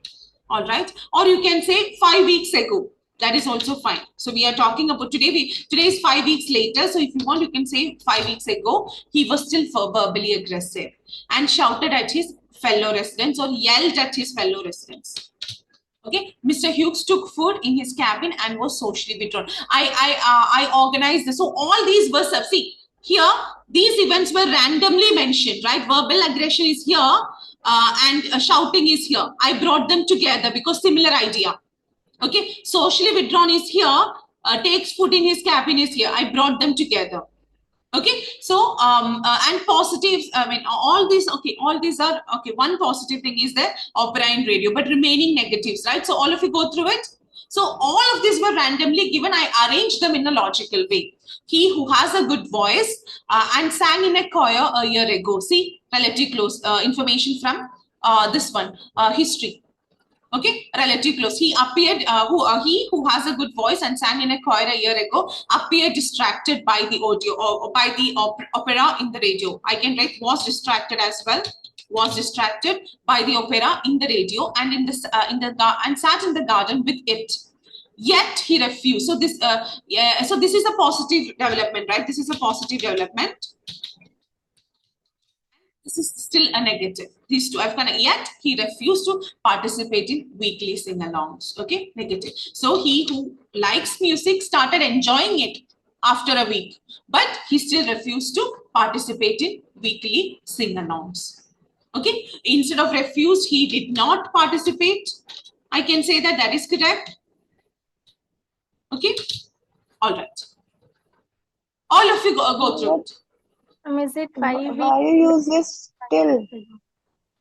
all right, or you can say 5 weeks ago. That is also fine. So we are talking about today is 5 weeks later. So if you want, you can say 5 weeks ago, he was still verbally aggressive and shouted at his fellow residents or yelled at his fellow residents. Okay, Mr. Hughes took food in his cabin and was socially withdrawn. I organized this. So all these were, see, here, these events were randomly mentioned, right? Verbal aggression is here and shouting is here. I brought them together because similar idea. Okay, socially withdrawn is here, takes food in his cabin is here. I brought them together. Okay, so and positives, I mean, all these are okay. One positive thing is the opera in radio, but remaining negatives, right? So all of you go through it. So all of these were randomly given. I arranged them in a logical way. He who has a good voice and sang in a choir a year ago. See, relative close information from this one, history. Okay, relative close. He appeared, he who has a good voice and sang in a choir a year ago appeared distracted by the audio or by the opera in the radio. I can write was distracted as well. Was distracted by the opera in the radio and in this and sat in the garden with it. Yet he refused. So this, so this is a positive development, right? This is a positive development. This is still a negative. These two I've kind of, yet he refused to participate in weekly sing-alongs. Okay, negative. So he who likes music started enjoying it after a week, but he still refused to participate in weekly sing-alongs. Okay, instead of refused, he did not participate. I can say that that is correct. Okay, all right. All of you go through it. Is it 5 weeks? Why you use this still?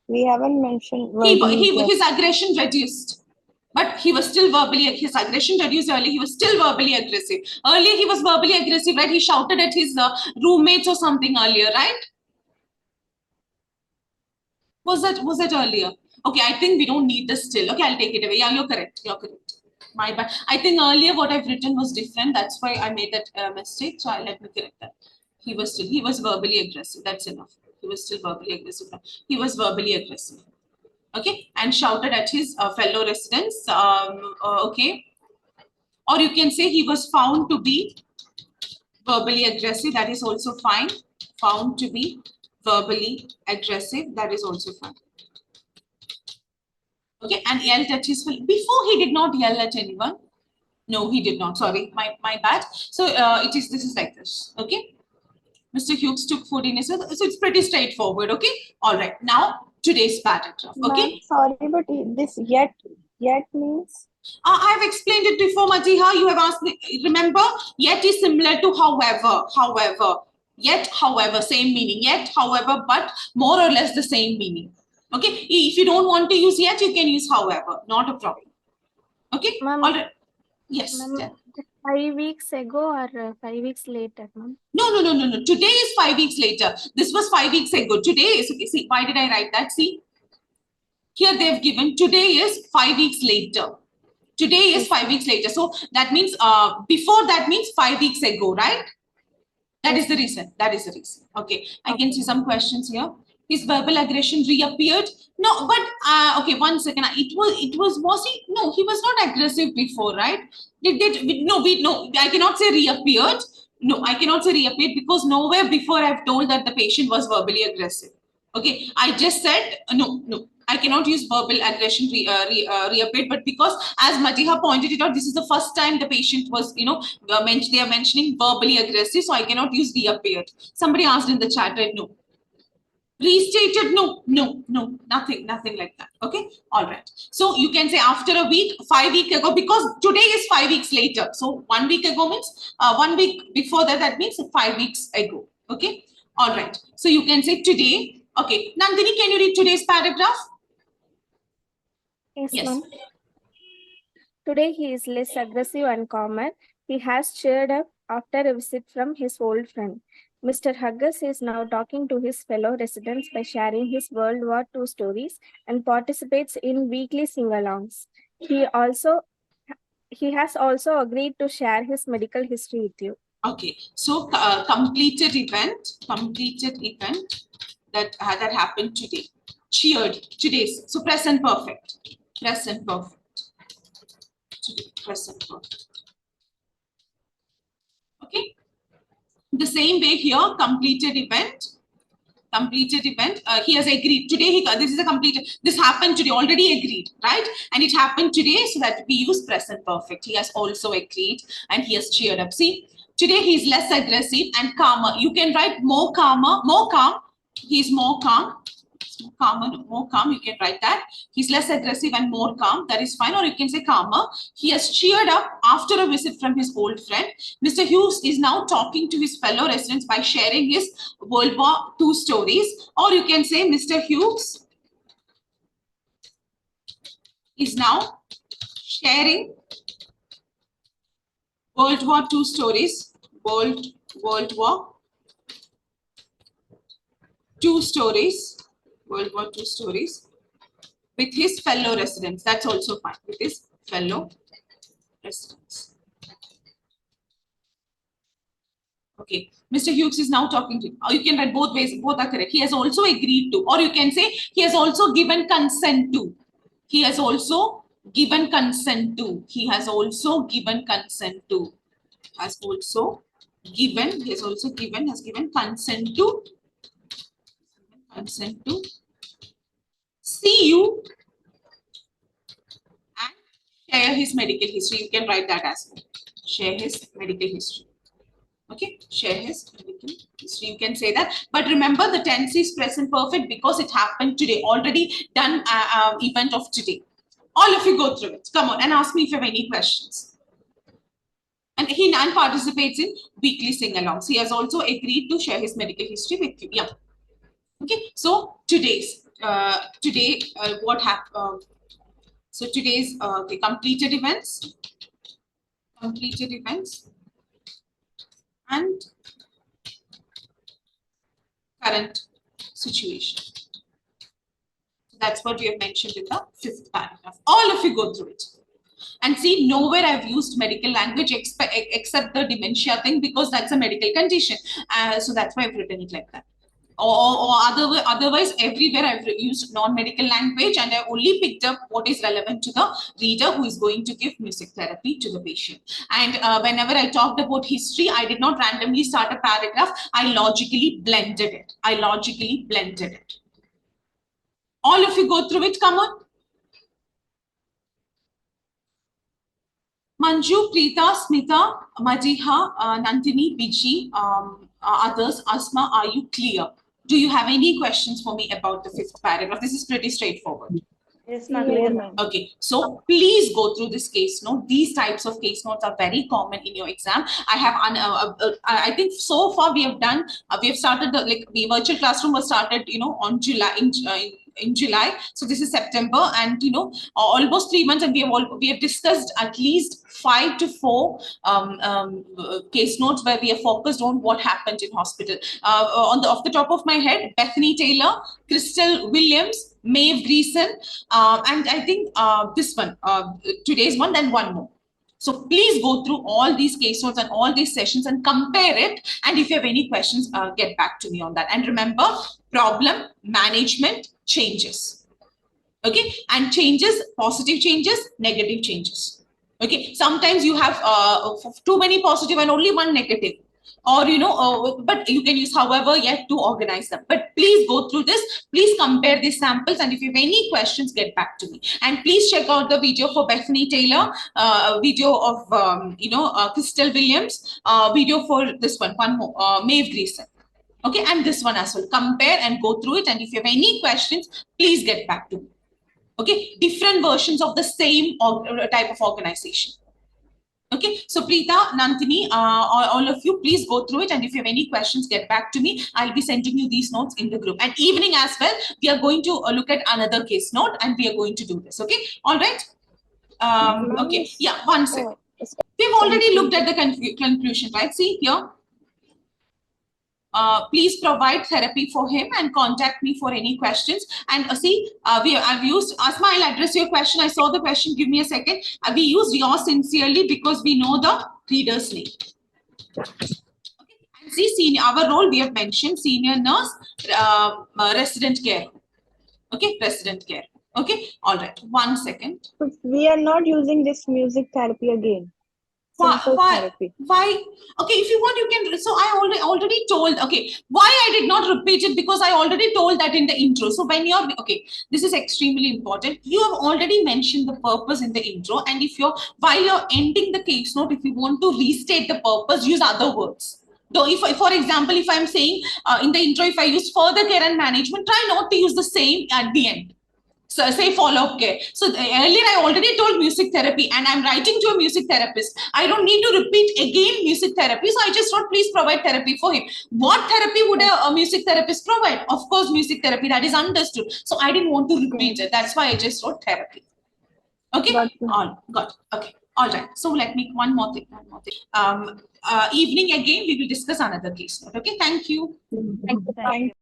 We haven't mentioned. His aggression reduced, but he was still verbally. His aggression reduced early. He was still verbally aggressive. Earlier he was verbally aggressive, right? He shouted at his roommates or something earlier, right? Was that earlier? Okay, I think we don't need this still. Okay, I'll take it away. Yeah, you're correct. You're correct. My bad. I think earlier what I've written was different. That's why I made that mistake. So let me correct that. He was verbally aggressive. That's enough. He was still verbally aggressive. He was verbally aggressive. Okay, and shouted at his fellow residents. Okay, or you can say he was found to be verbally aggressive. That is also fine. Found to be verbally aggressive. That is also fine. Okay, and yelled at his fellow. Before he did not yell at anyone. No, he did not. Sorry, my bad. So this is like this. Okay. Mr. Hughes took food in his mouth. So it's pretty straightforward. Okay. All right. Now today's paragraph. Okay. Ma'am, sorry, but this yet means? I've explained it before, Madiha. You have asked me. Remember, yet is similar to however. However, yet, however, same meaning. Yet, however, but more or less the same meaning. Okay. If you don't want to use yet, you can use however. Not a problem. Okay. Ma'am, All right. Yes. ma'am, 5 weeks ago or 5 weeks later, ma'am? No. Today is 5 weeks later. This was 5 weeks ago. Today is, okay, see, why did I write that? See, here they've given today is 5 weeks later. Today is 5 weeks later. So that means before that means 5 weeks ago, right? That is the reason. That is the reason. Okay. I can see some questions here. His verbal aggression reappeared. No, but okay, 1 second. Was he? No, he was not aggressive before, right? No, I cannot say reappeared. No, I cannot say reappeared because nowhere before I've told that the patient was verbally aggressive. Okay, I just said no. I cannot use verbal aggression reappeared, but because as Matiha pointed it out, this is the first time the patient was, they are mentioning verbally aggressive, so I cannot use reappeared. Somebody asked in the chat, right? No. Restated, no, nothing like that. Okay, all right. So you can say after a week, 5 weeks ago, because today is 5 weeks later. So 1 week ago means 1 week before that, that means 5 weeks ago. Okay, all right. So you can say today. Okay, Nandini, can you read today's paragraph? Yes, ma'am. Today he is less aggressive and calmer. He has cheered up after a visit from his old friend. Mr. Huggins is now talking to his fellow residents by sharing his World War II stories and participates in weekly sing-alongs. He has also agreed to share his medical history with you. Okay, so completed event that happened today. Cheered today's. So present perfect. Present perfect. Today, present perfect. Okay. The same way here, completed event. He has agreed today. This is a completed. This happened today. Already agreed, right? And it happened today, so that we use present perfect. He has also agreed and he has cheered up. See, today he's less aggressive and calmer. You can write more calmer, more calm. He's more calm. More calm, you can write that. He's less aggressive and more calm, that is fine. Or you can say calmer. He has cheered up after a visit from his old friend. Mr. Hughes is now talking to his fellow residents by sharing his World War II stories. Or you can say Mr. Hughes is now sharing World War II stories. World War II stories. World War II stories with his fellow residents. That's also fine. With his fellow residents. Okay. Mr. Hughes is now talking to, or you can write both ways, both are correct. He has also agreed to, or you can say he has also given consent to. He has also given consent to. He has also given consent to. Has also given consent to. Consent to see you and share his medical history. You can write that as well. Share his medical history. Okay, share his medical history. You can say that. But remember, the tense is present perfect because it happened today. Already done event of today. All of you go through it. Come on and ask me if you have any questions. And he participates in weekly sing-alongs. He has also agreed to share his medical history with you. Yeah. Okay. So what happened? So today's completed events and current situation. That's what we have mentioned in the 5th paragraph. All of you go through it. And see, nowhere I've used medical language except the dementia thing, because that's a medical condition. So that's why I've written it like that. Or otherwise, everywhere I've used non-medical language, and I only picked up what is relevant to the reader who is going to give music therapy to the patient. And whenever I talked about history, I did not randomly start a paragraph. I logically blended it. All of you go through it. Come on. Manju, Preeta, Smita, Madiha, Nandini, Biji, others, Asma, are you clear? Do you have any questions for me about the 5th paragraph? This is pretty straightforward. Yes, ma'am. Okay, so please go through this case note. These types of case notes are very common in your exam. I have, I think so far we have done, we have started the virtual classroom was started, on July, in July. So this is September, and almost 3 months, and we have discussed at least 5 to 4 case notes where we have focused on what happened in hospital. Off the top of my head, Bethany Taylor, Crystal Williams, Maeve Greason, and I think this one, today's one, then one more. So please go through all these case notes and all these sessions and compare it. And if you have any questions, get back to me on that. And remember, problem, management, changes. Okay, and changes, positive changes, negative changes. Okay, sometimes you have too many positive and only one negative. Or, but you can use however yet to organize them. But please go through this. Please compare these samples. And if you have any questions, get back to me. And please check out the video for Bethany Taylor, video of, Crystal Williams, video for this one more, Maeve Greason. Okay, and this one as well. Compare and go through it. And if you have any questions, please get back to me. Okay, different versions of the same type of organization. Okay, so Preeta, Nandini, all of you, please go through it. And if you have any questions, get back to me. I'll be sending you these notes in the group. And evening as well, we are going to look at another case note, and we are going to do this. Okay, all right. Okay, yeah, one second. We've already looked at the conclusion, right? See here. Please provide therapy for him and contact me for any questions. And I've used Asma. I'll address your question. I saw the question. Give me a second. We use yours sincerely because we know the reader's name. Okay. And see, our role we have mentioned: senior nurse, resident care. Okay, resident care. Okay, all right. 1 second. We are not using this music therapy again. Why? Okay, if you want, you can. So I already told. Okay, why I did not repeat it, because I already told that in the intro. So when you're okay, this is extremely important. You have already mentioned the purpose in the intro, and while you're ending the case note, if you want to restate the purpose, use other words. So if, for example, if I'm saying in the intro, if I use further care and management, try not to use the same at the end. So say follow-up care. So earlier I already told music therapy, and I'm writing to a music therapist. I don't need to repeat again music therapy. So I just wrote, please provide therapy for him. What therapy would a music therapist provide? Of course, music therapy. That is understood. So I didn't want to repeat it. That's why I just wrote therapy. Okay. Got it. Okay. All right. So let me one more thing. Evening again, we will discuss another case note. Okay. Thank you. Thank you.